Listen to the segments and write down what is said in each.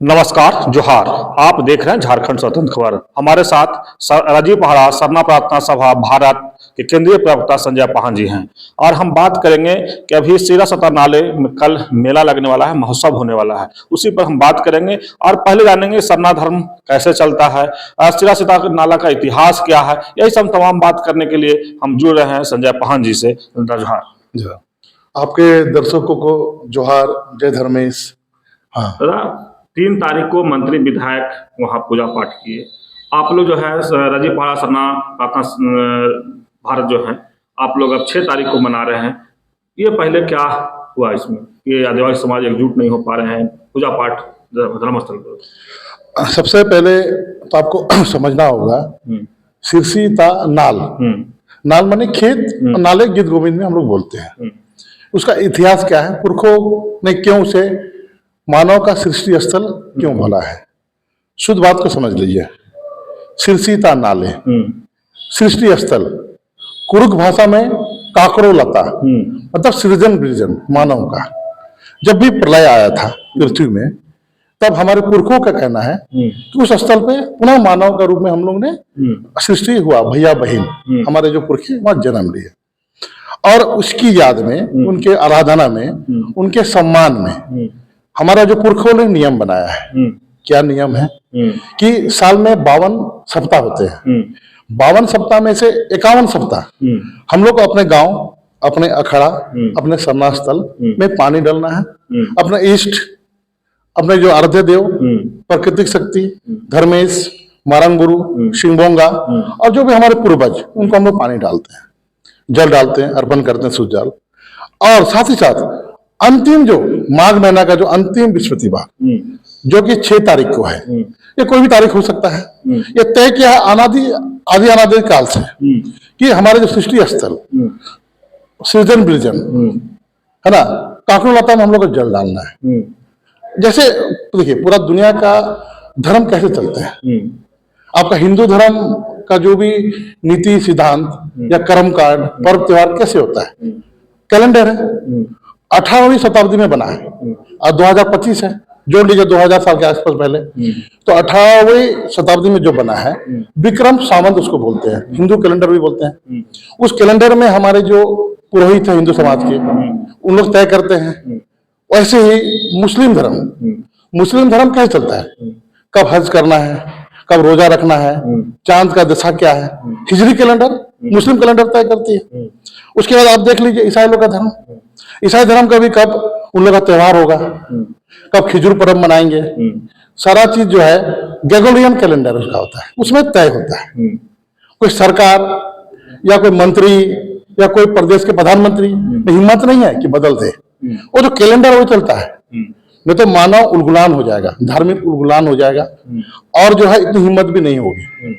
नमस्कार, जोहार। आप देख रहे हैं झारखंड स्वतंत्र खबर। हमारे साथ राजीव पहाड़ा सरना प्रार्थना सभा भारत के केंद्रीय प्रवक्ता संजय पाहन जी हैं और हम बात करेंगे कि अभी सिरा सतर नाले में कल मेला लगने वाला है, महोत्सव होने वाला है, उसी पर हम बात करेंगे। और पहले जानेंगे सरना धर्म कैसे चलता है, सिरा सतर नाला का इतिहास क्या है। यही सब तमाम बात करने के लिए हम जुड़ रहे हैं संजय पाहन जी से। जोहार। आपके दर्शकों को जोहार, जय धर्मेश। हाँ, 3 तारीख को मंत्री विधायक वहाँ पूजा पाठ किए। आप लोग जो है राजीव पहाड़ा सरना प्रार्थना भारत जो है, आप लोग अब 6 तारीख को मना रहे हैं। ये पहले क्या हुआ इसमें, ये आदिवासी समाज एकजुट नहीं हो पा रहे हैं पूजा पाठ धर्मस्थल पर? सबसे पहले तो आपको समझना होगा, सिरसी ता नाल, नाल माने खेत, और नाले गीत गोविंद में हम लोग बोलते हैं। उसका इतिहास क्या है, पुरखों ने क्यों उसे मानव का सृष्टि स्थल क्यों बोला है। शुद्ध बात को समझ लीजिए। सिरसी ता नाले, सृष्टि स्थल, कुरुक भाषा में काकरो लता, मतलब सृजन वृजन मानव का। जब भी प्रलय आया था पृथ्वी में, तब हमारे पुरखों का कहना है कि उस स्थल पे पुनः मानव का रूप में हम लोग ने सृष्टि हुआ, भैया बहन हमारे जो पुरखे वहां जन्म लिए। और उसकी याद में, उनके आराधना में, उनके सम्मान में हमारा जो पुरखों ने नियम बनाया है। क्या नियम है कि साल में 52 सप्ताह होते हैं। 52 सप्ताह में से 51 सप्ताह हम लोग को अपने गांव, अपने अखाड़ा, अपने सरना स्थल में पानी डालना है। अपने इष्ट, अपने जो आराध्य देव, प्राकृतिक शक्ति, धर्मेश, मारंगुरु, शिंगोंगा और जो भी हमारे पूर्वज, उनको हम लोग पानी डालते हैं, जल डालते हैं, अर्पण करते हैं शुद्ध जल। और साथ ही साथ अंतिम जो माघ महीना का जो अंतिम बृहस्पतिवार, जो कि 6 तारीख को है, ये कोई भी तारीख हो सकता है, ये तय किया है आदि अनादि काल से कि हमारे जो सृष्टि स्थल, सृजन वृजन है ना, काकरो लता में हम लोग को जल डालना है। जैसे देखिए, पूरा दुनिया का धर्म कैसे चलते हैं। आपका हिंदू धर्म का जो भी नीति सिद्धांत या कर्म कांड, पर्व त्योहार कैसे होता है, कैलेंडर है, 18वीं शताब्दी में बना है और 2025 है, जोड़ लीजिए 2000 साल के आसपास पहले। तो 18वीं शताब्दी में जो बना है, विक्रम संवत उसको बोलते हैं, हिंदू कैलेंडर भी बोलते हैं। उस कैलेंडर में हमारे जो पुरोहित है हिंदू समाज के, उन लोग तय करते हैं। वैसे ही मुस्लिम धर्म कैसे चलता है, कब हज करना है, कब रोजा रखना है, चांद का दशा क्या है, हिजरी कैलेंडर मुस्लिम कैलेंडर तय करती है। उसके बाद आप देख लीजिए ईसाई लोग का धर्म, ईसाई धर्म का भी कब उन लोग का त्योहार होगा, कब खिजूर पर्व मनाएंगे, सारा चीज जो है ग्रेगोरियन कैलेंडर उसका होता है, उसमें तय होता है। कोई सरकार या कोई मंत्री या कोई प्रदेश के प्रधानमंत्री में हिम्मत नहीं है कि बदल दे। वो जो कैलेंडर वो चलता है, नहीं तो मानव उलगुलान हो जाएगा, धार्मिक उलगुलान हो जाएगा, और जो है इतनी हिम्मत भी नहीं होगी।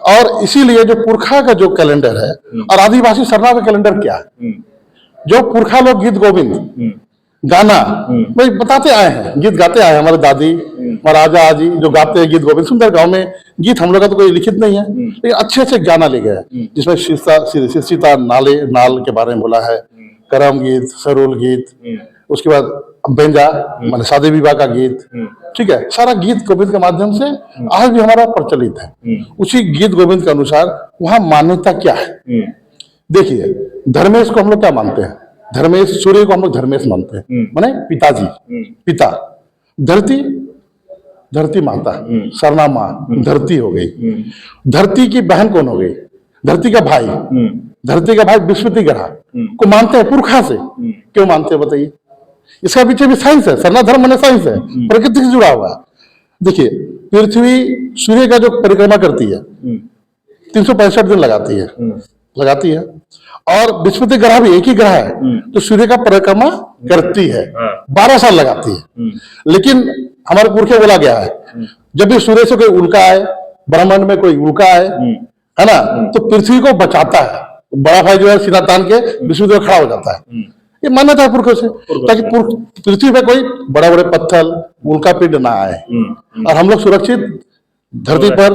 और इसीलिए जो पुरखा का जो कैलेंडर है और आदिवासी सरना का कैलेंडर क्या है, जो पुरखा लोग गीत गोविंद गाना भाई बताते आए हैं, गीत गाते आए हैं, हमारे दादी महाराजा जी जो गाते हैं गीत गोविंद, सुंदर गांव में गीत हम लोग का तो कोई लिखित नहीं है, लेकिन अच्छे से गाना ले गए, जिसमें सिरसीता नाल के बारे में बोला है, करम गीत, सरोल गीत, उसके बाद बेंजा माने शादी विवाह का गीत, ठीक है, सारा गीत गोविंद के माध्यम से आज भी हमारा प्रचलित है। उसी गीत गोविंद के अनुसार वहां मान्यता क्या है। देखिए, धर्मेश को हम लोग क्या मानते हैं, धर्मेश, सूर्य को हम लोग धर्मेश मानते हैं, माने पिताजी, पिता, धरती माता, सरना माँ, धरती हो गई। धरती की बहन कौन हो गई, धरती का भाई बृहस्पति ग्रह को मानते हैं पुरखा से। क्यों मानते हैं बताइए, इसका पीछे भी साइंस है, सरना धर्म माने साइंस है, प्रकृति से जुड़ा हुआ है। देखिए, पृथ्वी सूर्य का जो परिक्रमा करती है 365 दिन लगाती है, और बृहस्पति ग्रह भी एक ही ग्रह है तो सूर्य का परिक्रमा करती है, 12 साल लगाती है। लेकिन हमारे पुरखे बोला गया है, जब भी सूर्य से कोई उल्का आए, ब्रह्मांड में कोई उल्का आए, है ना, तो पृथ्वी को बचाता है। बड़ा भाई जो है सीना तान के बृहस्पति में खड़ा हो जाता है। ये मान्यता है पुरखों से, ताकि पृथ्वी पे कोई बड़े बड़े पत्थर, उल्का पिंड ना आए और हम लोग सुरक्षित धरती पर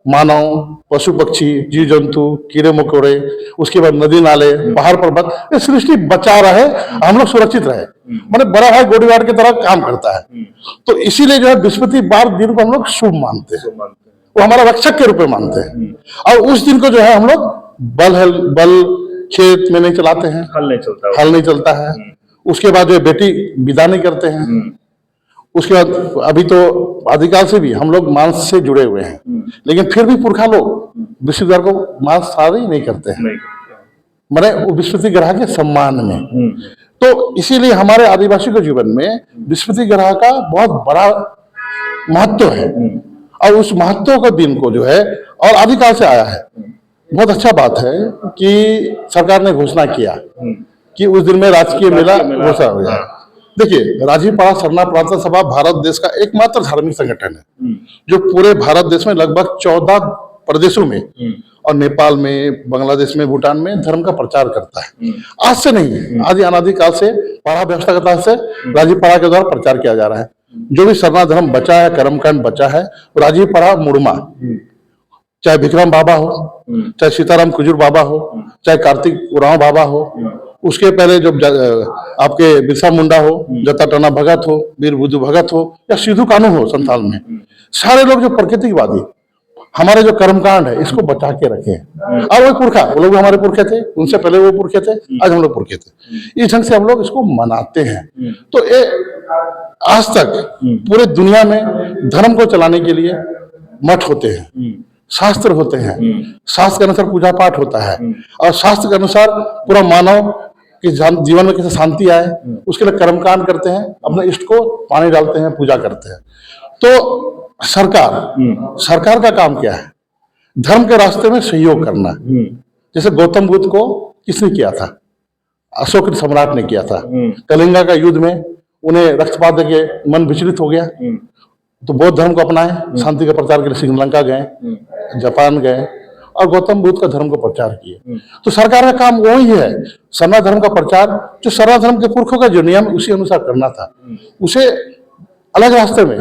मानव, पशु पक्षी, जीव जंतु, कीड़े मकोड़े, उसके बाद नदी नाले, पहाड़ पर्वत, ये सृष्टि बचा रहे, हम लोग सुरक्षित रहे। माने बड़ा भाई बॉडीगार्ड की तरह काम करता है। तो इसीलिए जो है बृहस्पतिवार दिन को हम लोग शुभ मानते हैं, वो हमारा रक्षक के रूप में मानते हैं। और उस दिन को जो है हम लोग बल खेत में नहीं चलाते हैं, हल नहीं चलता है। उसके बाद जो बेटी विदा नहीं करते हैं। उसके बाद अभी तो आदिकाल से भी हम लोग मांस से जुड़े हुए हैं, लेकिन फिर भी पुरखा लोग बृहस्पतिवार को मांसाहारी नहीं करते हैं, माने वो बृहस्पति ग्रह के सम्मान में। तो इसीलिए हमारे आदिवासी के जीवन में बृहस्पति ग्रह का बहुत बड़ा महत्व है। और उस महत्व का दिन को जो है और आदिकाल से आया है। बहुत अच्छा बात है कि सरकार ने घोषणा किया कि उस दिन में राजकीय मेला घोषणा हो गया। देखिए, राजीपाड़ा सरना प्रार्थना सभा भारत देश का एकमात्र धार्मिक संगठन है जो पूरे भारत देश में लगभग 14 प्रदेशों में और नेपाल में, बांग्लादेश में, भूटान में धर्म का प्रचार करता है। आज से नहीं, आदि अनादिकाल से पाड़ा व्यवस्था से राजीपाड़ा के द्वारा प्रचार किया जा रहा है। जो भी सरना धर्म बचा है, कर्मकांड बचा है, राजीपाड़ा मुड़मा, चाहे भिक्रम बाबा हो, चाहे सीताराम कुजूर बाबा हो, चाहे कार्तिक उरांव बाबा हो, उसके पहले जो आपके बिरसा मुंडा हो, जता टना भगत हो, वीर बुद्धू भगत हो, या सिद्धू कानू हो संथाल में, सारे लोग जो प्रकृतिवादी हमारे जो कर्मकांड है इसको बचा के रखे हैं। और वो पुरखा, वो लोग हमारे पुरखे थे, उनसे पहले वो पुरखे थे, आज हम लोग पुरखे थे। इस ढंग से हम लोग इसको मनाते हैं। तो ये आज तक पूरे दुनिया में धर्म को चलाने के लिए मठ होते हैं, शास्त्र होते हैं, शास्त्र के अनुसार पूजा पाठ होता है, और शास्त्र के अनुसार पूरा मानव के जीवन में कैसे शांति आए उसके लिए कर्मकांड करते हैं, अपने इष्ट को पानी डालते हैं, पूजा करते हैं। तो सरकार का काम क्या है? धर्म के रास्ते में सहयोग करना। जैसे गौतम बुद्ध को किसने किया था? अशोक सम्राट ने किया था। कलिंगा का युद्ध में उन्हें रक्तपात देके मन विचलित हो गया, तो बौद्ध धर्म को अपनाए, शांति के प्रचार के लिए श्रीलंका गए, जापान गए और गौतम बुद्ध का धर्म को प्रचार किए। तो सरकार का काम वही है, सरना धर्म का प्रचार, जो सरना धर्म के पुरखों का जो नियम उसी अनुसार करना था, उसे अलग रास्ते में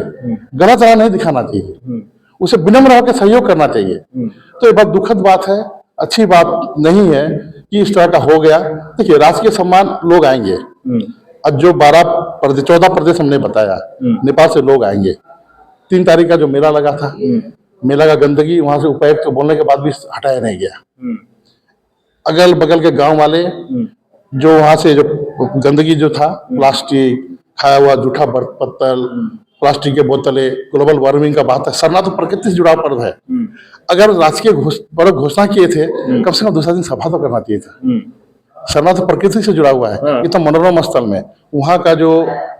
गलत राह नहीं दिखाना चाहिए, उसे विनम्र होकर सहयोग करना चाहिए। तो ये बहुत दुखद बात है, अच्छी बात नहीं है कि इस तरह का हो गया। देखिए, राजकीय सम्मान लोग आएंगे, अब जो 14 प्रदेश हमने बताया, नेपाल से लोग आएंगे। 3 तारीख का जो मेला लगा था, मेला का गंदगी वहां से उपायुक्त को बोलने के बाद भी हटाया नहीं गया। अगल बगल के गांव वाले जो वहां से जो गंदगी जो था, प्लास्टिक, खाया हुआ जूठा पत्तल, प्लास्टिक के बोतलें, ग्लोबल वार्मिंग का बात है। सरना तो प्रकृति से जुड़ा पर्व है। अगर राजकीय पर्व घोषणा किए थे, कम से कम दूसरा दिन सभा तो करना चाहिए था। सरना तो प्रकृति से जुड़ा हुआ है, ये तो मनोरम स्थल में वहां का जो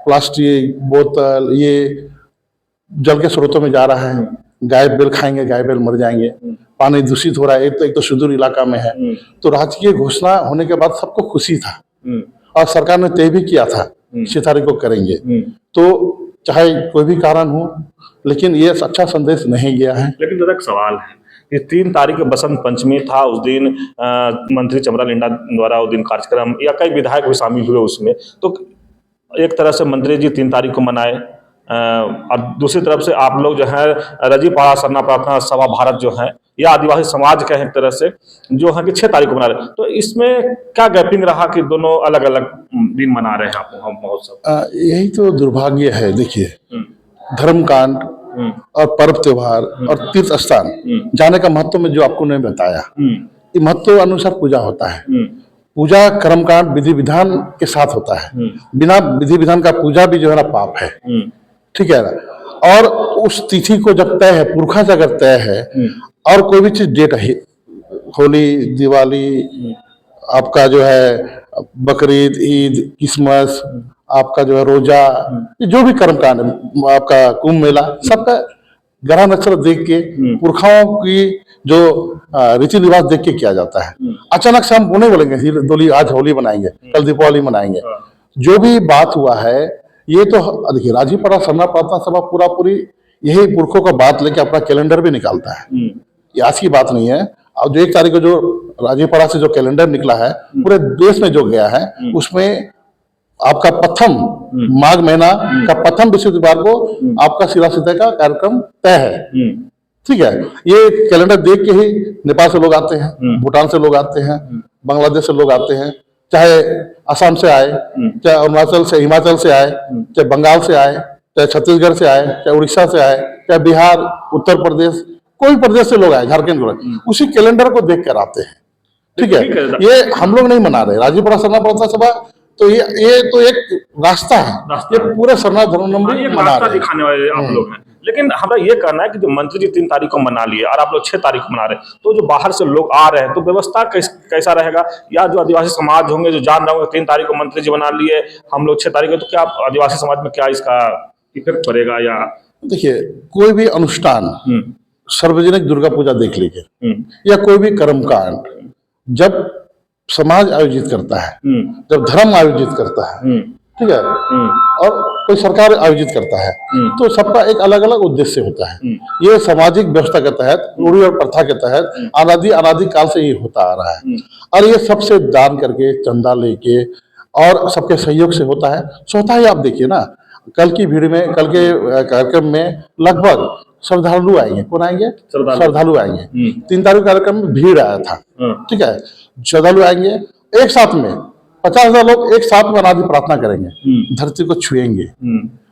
प्लास्टिक, बोतल, ये जल के स्रोतों में जा रहा है, गाय बैल खाएंगे, गाय बैल मर जाएंगे, पानी दूषित हो रहा है। एक तो सुदूर इलाका में है। तो राजकीय घोषणा होने के बाद सबको खुशी था, और सरकार ने तय भी किया था 6 तारीख को करेंगे। तो चाहे कोई भी कारण हो, लेकिन ये अच्छा संदेश नहीं गया है। लेकिन दादा, एक सवाल है कि 3 तारीख बसंत पंचमी था, उस दिन मंत्री चमरा लिंडा द्वारा उस दिन कार्यक्रम, या कई विधायक भी शामिल हुए उसमें। तो एक तरह से मंत्री जी 3 तारीख को मनाए, और दूसरी तरफ से आप लोग जो है राजीपाड़ा सरना प्रार्थना सभा भारत जो है, या आदिवासी समाज का एक तरह से जो है कि 6 तारीख को मना रहे। तो इसमें क्या गैपिंग रहा कि दोनों अलग अलग दिन मना रहे हैं आप महोत्सव? यही तो दुर्भाग्य है। देखिए, धर्मकांड और पर्व त्योहार और तीर्थ स्थान जाने का महत्व में जो आपको नहीं बताया, ये महत्व अनुसार पूजा होता है। पूजा कर्मकांड विधि विधान के साथ होता है। बिना विधि विधान का पूजा भी जो है ना पाप है, ठीक है ना। और उस तिथि को जब तय है, पुरखा से अगर तय है, और कोई भी चीज डेट है, होली, दिवाली, आपका जो है बकरीद, ईद, क्रिसमस, आपका जो है रोजा, ये जो भी कर्मकांड है, आपका कुंभ मेला, सबका ग्रह नक्षत्र देख के, पुरखाओं की जो रीति रिवाज देख के किया जाता है। अचानक से हम उन्हें बोलेंगे आज होली मनाएंगे, कल दीपावली मनाएंगे। जो भी बात हुआ है, ये तो देखिए, राजीपाड़ा सरना प्रार्थना सभा पूरी यही पुरखों का बात लेके अपना कैलेंडर भी निकालता है। ये आज की बात नहीं है। और जो 1 तारीख को जो राजीपाड़ा से जो कैलेंडर निकला है, पूरे देश में जो गया है, उसमें आपका प्रथम माघ महीना का प्रथम बृहस्पतिवार को आपका शिला सिद्धि का कार्यक्रम तय है। ठीक है। ये कैलेंडर देख के ही नेपाल से लोग आते हैं, भूटान से लोग आते हैं, बांग्लादेश से लोग आते हैं, चाहे असम से आए, चाहे अरुणाचल से, हिमाचल से आए, चाहे बंगाल से आए, चाहे छत्तीसगढ़ से आए, चाहे उड़ीसा से आए, चाहे बिहार, उत्तर प्रदेश, कोई प्रदेश से लोग आए, झारखंड के लोग, उसी कैलेंडर को देख कर आते हैं। ठीक है। ये हम लोग नहीं मना रहे, राजीपुरा सरना प्रार्थना सभा, तो ये तो एक रास्ता है, ये पूरे सरना धर्मावलंबी मना रास्ता रहे हैं। दिखाने वाले आप लोग हैं। लेकिन हमारा ये कहना है कि जो मंत्री जी 3 तारीख को मना लिए और आप लोग 6 तारीख को मना रहे हैं, तो जो बाहर से लोग आ रहे हैं तो व्यवस्था कैसा रहेगा? या जो आदिवासी समाज होंगे जो जान रहे होंगे 3 तारीख को मंत्री जी बना लिए, हम लोग 6 तारीख को, तो क्या आदिवासी समाज में क्या इसका इफेक्ट पड़ेगा? या देखिए, कोई भी अनुष्ठान, सार्वजनिक दुर्गा पूजा देख लीजिए, या कोई भी कर्मकांड जब समाज आयोजित करता है, जब धर्म आयोजित करता है, ठीक है, और कोई सरकार आयोजित करता है, तो सबका एक अलग अलग उद्देश्य होता है। ये सामाजिक व्यवस्था के तहत, रूढ़ी और प्रथा के तहत अनादि काल से ये होता आ रहा है, और ये सबसे दान करके, चंदा लेके और सबके सहयोग से होता है। स्वतः ही आप देखिए ना, कल की भीड़ में, कल के कार्यक्रम में लगभग श्रद्धालु आएंगे। कौन आएंगे? श्रद्धालु आएंगे। 3 तारीख कार्यक्रम में भीड़ आया था, ठीक है। श्रद्धालु आएंगे, एक साथ में 50,000 लोग एक साथ में अनादि प्रार्थना करेंगे, धरती को छुएंगे,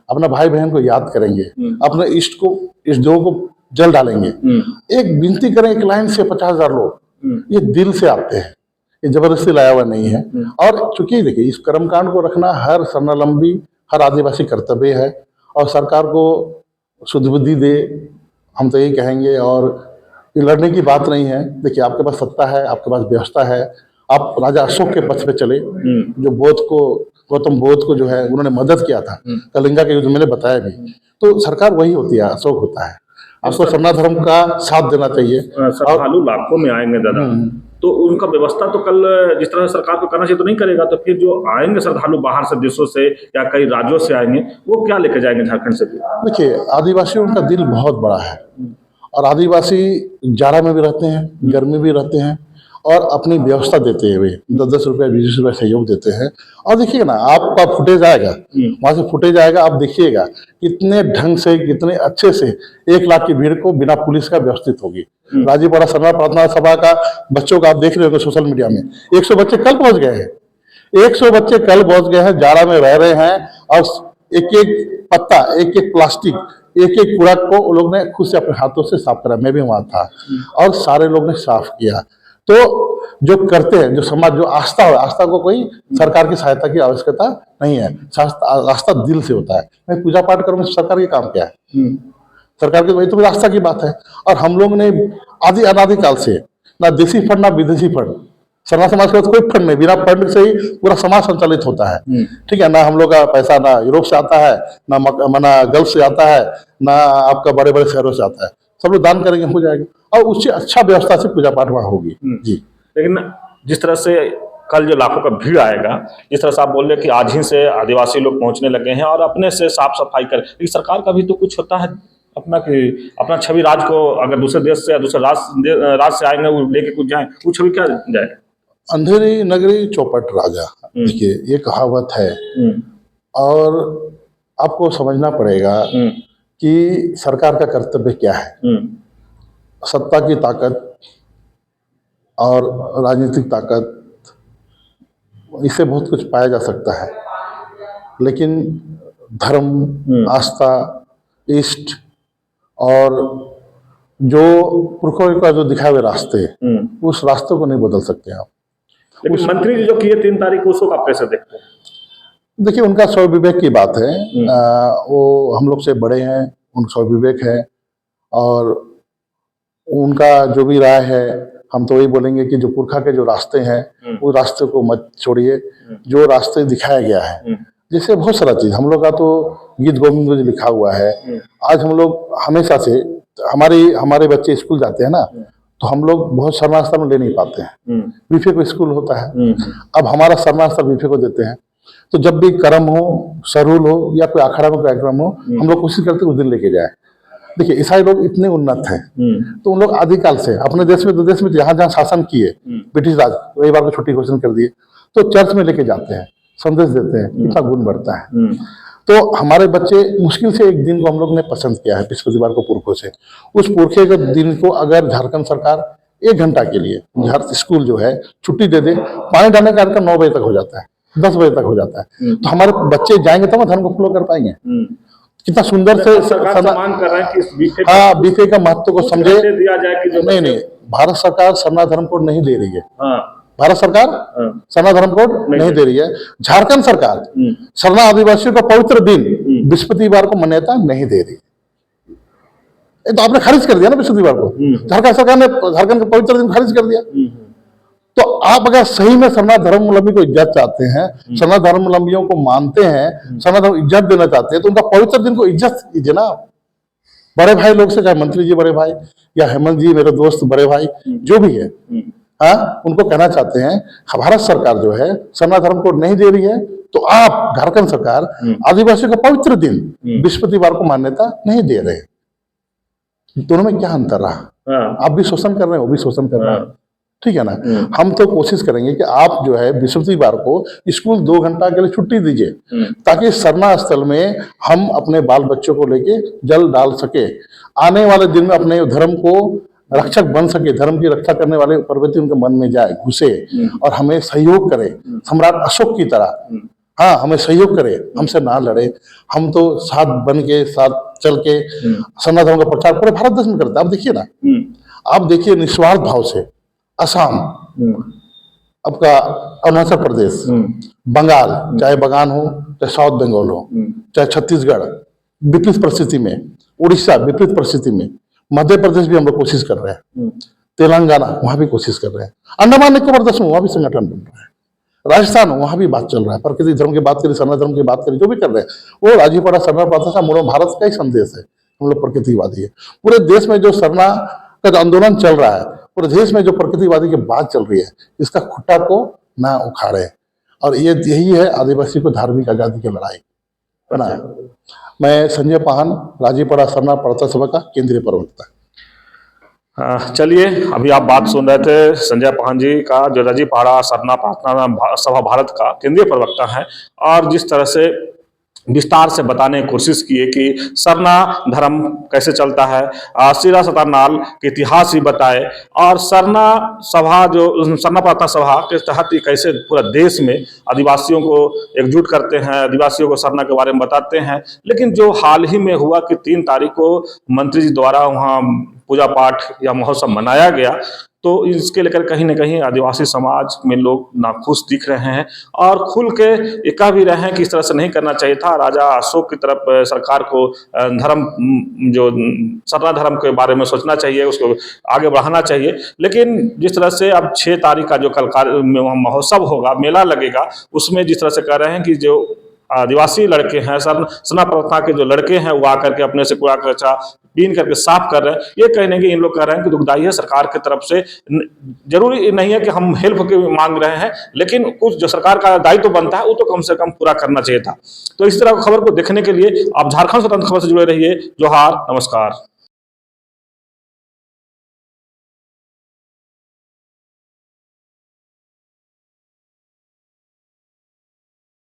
अपना भाई बहन को याद करेंगे, अपने इष्ट देवों को जल डालेंगे, एक विनती करें, एक लाइन से 50,000 लोग, ये दिल से आते हैं, ये जबरदस्ती लाया हुआ नहीं है। और चूंकि देखिए, इस कर्मकांड को रखना हर सरनालंबी, हर आदिवासी कर्तव्य है, और सरकार को शुद्ध बुद्धि दे, हम तो यही कहेंगे। और ये लड़ने की बात नहीं है। देखिए, आपके पास सत्ता है, आपके पास व्यवस्था है, आप राजा अशोक के पथ पे चले, जो गौतम बुद्ध को जो है उन्होंने मदद किया था कलिंगा के युद्ध, मैंने बताया भी, तो सरकार वही होती है, अशोक होता है। आपको सरना धर्म का साथ देना चाहिए। श्रद्धालु लाखों में आएंगे दादा, तो उनका व्यवस्था तो कल जिस तरह सरकार को करना चाहिए तो नहीं करेगा, तो फिर जो आएंगे श्रद्धालु बाहर से देशों से या कई राज्यों से आएंगे, वो क्या लेकर जाएंगे झारखंड से? देखिए, आदिवासियों का दिल बहुत बड़ा है, और आदिवासी जाड़ा में भी रहते हैं, गर्मी भी रहते हैं, और अपनी व्यवस्था देते हुए 10-10 रुपये, 20 रुपये सहयोग देते हैं। और देखिएगा ना, आपका फुटेज आएगा, वहां से फुटेज आएगा, आप देखिएगा कितने ढंग से, कितने अच्छे से 1 लाख की भीड़ को बिना पुलिस का व्यवस्थित होगी। राजीपुरा सरना प्रार्थना सभा का बच्चों का आप देख रहे हो सोशल मीडिया में, 100 बच्चे कल पहुंच गए हैं, 100 बच्चे कल पहुंच गए हैं, जाड़ा में रह रहे हैं, और एक एक पत्ता, एक एक प्लास्टिक, एक एक कूड़ा को वो लोग ने खुद से अपने हाथों से साफ करा। मैं भी वहां था, और सारे लोग ने साफ किया। तो जो करते हैं, जो समाज, जो आस्था हो, आस्था को कोई सरकार की सहायता की आवश्यकता नहीं है, आस्था दिल से होता है। मैं पूजा पाठ करूँ, सरकार के काम क्या है? सरकार की वही तो आस्था की बात है। और हम लोग ने अनादि काल से ना देशी फंड ना विदेशी फंड, सरना समाज के पास कोई फंड नहीं, बिना फंड से ही पूरा समाज संचालित होता है। ठीक है ना, हम लोग का पैसा ना यूरोप से आता है, ना गल्फ से आता है, ना आपका बड़े बड़े शहरों से आता है। सब लोग दान करेंगे, हो जाएगा, और उससे अच्छा व्यवस्था से पूजा पाठ वहाँ होगी जी। लेकिन जिस तरह से कल जो लाखों का भीड़ आएगा, जिस तरह से आप बोल रहे कि आज ही से आदिवासी लोग पहुंचने लगे हैं और अपने से साफ सफाई करें, लेकिन सरकार का भी तो कुछ होता है अपना, कि अपना छवि राज को अगर दूसरे देश से या दूसरे राज से आएंगे वो लेके कुछ जाए, वो छवि क्या जाएगा? अंधेरी नगरी चौपट राजा, देखिए ये कहावत है, और आपको समझना पड़ेगा कि सरकार का कर्तव्य क्या है। सत्ता की ताकत और राजनीतिक ताकत, इससे बहुत कुछ पाया जा सकता है, लेकिन धर्म, आस्था, इष्ट और जो पुरखों का जो दिखाए हुए रास्ते, उस रास्ते को नहीं बदल सकते आप। लेकिन मंत्री जी जो किए 3 तारीख को, उसको आप कैसे देखते हैं? देखिए, उनका स्वविवेक की बात है, वो हम लोग से बड़े हैं, उनका स्वविवेक है, और उनका जो भी राय है, हम तो वही बोलेंगे कि जो पुरखा के जो रास्ते हैं, वो रास्ते को मत छोड़िए, जो रास्ते दिखाया गया है। जैसे बहुत सारा चीज, हम लोग का तो गीत गोविंद में लिखा हुआ है। आज हम लोग हमेशा से, हमारे बच्चे स्कूल जाते हैं ना, तो हम लोग बहुत सरना स्तर में ले नहीं पाते हैं, बीफे को स्कूल होता है। अब हमारा सरना स्तर बीफे को देते हैं, तो जब भी कर्म हो, सरूल हो, या कोई अखाड़ा में कार्यक्रम हो, हम लोग कोशिश करते हैं उस दिन लेके जाए। देखिए, ईसाई लोग इतने उन्नत हैं, तो उन लोग आदिकाल से अपने देश में जहाँ जहाँ शासन किए, ब्रिटिश राज, रविवार को छुट्टी घोषणा कर दिए, तो चर्च में लेके जाते हैं, संदेश देते हैं, कितना गुण बढ़ता है। तो हमारे बच्चे मुश्किल से एक दिन को हम लोग ने पसंद किया है बृहस्पतिवार को पुरखों से। उस पुरखे के दिन को अगर झारखंड सरकार 1 घंटा के लिए स्कूल जो है छुट्टी दे दे, पानी डालने का कार्यक्रम 9 बजे तक हो जाता है, 10 बजे तक हो जाता है, तो हमारे बच्चे जाएंगे तो धर्म को फॉलो कर पाएंगे। कितना सुंदर से मांग कर रहे हैं कि इस बीफे हाँ बीफे का महत्व को समझे। दिया जाए कि जो नहीं, भारत सरकार सरना धर्म कोड नहीं दे रही है। हाँ भारत सरकार सरना धर्म कोड नहीं दे रही है। झारखंड सरकार सरना आदिवासियों का पवित्र दिन बृहस्पतिवार को मान्यता नहीं दे रही। ये तो आपने खारिज कर दिया ना बृहस्पतिवार को। झारखंड सरकार ने झारखंड का पवित्र दिन खारिज कर दिया। तो आप अगर सही में सरना धर्मावलंबी को इज्जत चाहते हैं, सरना धर्मावलंबियों को मानते हैं, सरना धर्म इज्जत देना चाहते हैं, तो उनका पवित्र दिन को इज्जत दीजिए ना। बड़े भाई लोग से, चाहे मंत्री जी बड़े भाई या हेमंत जी मेरे दोस्त बड़े भाई जो भी है, हाँ उनको कहना चाहते हैं भारत सरकार जो है सरना धर्म को नहीं दे रही है, तो आप झारखंड सरकार आदिवासियों का पवित्र दिन बृहस्पतिवार को मान्यता नहीं दे रहे। दोनों में क्या अंतर रहा? आप भी शोषण कर रहे हो, वो भी शोषण कर रहे हैं, ठीक है ना। हम तो कोशिश करेंगे कि आप जो है बृहस्पतिवार को स्कूल 2 घंटा के लिए छुट्टी दीजिए, ताकि सरना स्थल में हम अपने बाल बच्चों को लेके जल डाल सके, आने वाले दिन में अपने धर्म को रक्षक बन सके, धर्म की रक्षा करने वाले प्रवृत्ति उनके मन में जाए, घुसे और हमें सहयोग करे सम्राट अशोक की तरह। हाँ हमें सहयोग करे, हमसे ना लड़े। हम तो साथ बन के साथ चल के सरना धर्म का प्रचार पूरे भारत देश में करते हैं। आप देखिए ना, आप देखिए निस्वार्थ भाव से असम, आपका अरुणाचल प्रदेश, बंगाल, चाहे बगान हो, चाहे साउथ बंगाल हो, चाहे छत्तीसगढ़ विपरीत परिस्थिति में, उड़ीसा विपरीत परिस्थिति में, मध्य प्रदेश भी हम लोग कोशिश कर रहे हैं, तेलंगाना वहां भी कोशिश कर रहे हैं, अंडमान निकोबार देश में वहां भी संगठन बन रहा है, राजस्थान वहां भी बात चल रहा है। प्रकृति धर्म की बात करें, सरना धर्म की बात करें, जो भी कर रहे हैं वो राजीपड़ा सरना प्रार्थना मूल भारत का ही संदेश है। हम लोग प्रकृतिवादी है। पूरे देश में जो सरना का जो आंदोलन चल रहा है, पूरे देश में जो प्रकृतिवादी की बात चल रही है, इसका खुट्टा को ना उखाड़े। और ये यही है आदिवासी को धार्मिक आजादी की लड़ाई, है ना। मैं संजय पाहन, राजीपड़ा सरना प्रार्थना सभा का केंद्रीय प्रवक्ता। चलिए, अभी आप बात सुन रहे थे संजय पाहन जी का, जो राजीपड़ा सरना प्रार्थना सभा भारत का केंद्रीय प्रवक्ता है, और जिस तरह से विस्तार से बताने की कोशिश किए कि सरना धर्म कैसे चलता है, सिरा सतानाल के इतिहास भी बताए, और सरना सभा जो सरना प्रार्थना सभा के तहत ही कैसे पूरा देश में आदिवासियों को एकजुट करते हैं, आदिवासियों को सरना के बारे में बताते हैं। लेकिन जो हाल ही में हुआ कि 3 तारीख को मंत्री जी द्वारा वहाँ पूजा पाठ या महोत्सव मनाया गया, तो इसके लेकर कहीं न कहीं आदिवासी समाज में लोग नाखुश दिख रहे हैं और खुल के ये कह भी रहे हैं कि इस तरह से नहीं करना चाहिए था। राजा अशोक की तरफ सरकार को धर्म जो सरना धर्म के बारे में सोचना चाहिए, उसको आगे बढ़ाना चाहिए। लेकिन जिस तरह से अब 6 तारीख का जो कल महोत्सव होगा, मेला लगेगा, उसमें जिस तरह से कह रहे हैं कि जो आदिवासी लड़के हैं, सरना प्रार्थना के जो लड़के हैं, वो आकर के अपने से कूड़ा कचरा बीन करके साफ कर रहे हैं। ये कहने के इन लोग कह रहे हैं कि दुखदाई है, सरकार की तरफ से जरूरी नहीं है कि हम हेल्प के मांग रहे हैं, लेकिन कुछ जो सरकार का दायित्व बनता है वो तो कम से कम पूरा करना चाहिए था। तो इस तरह खबर को देखने के लिए आप झारखंड स्वतंत्र खबर से जुड़े रहिए। जोहार, नमस्कार।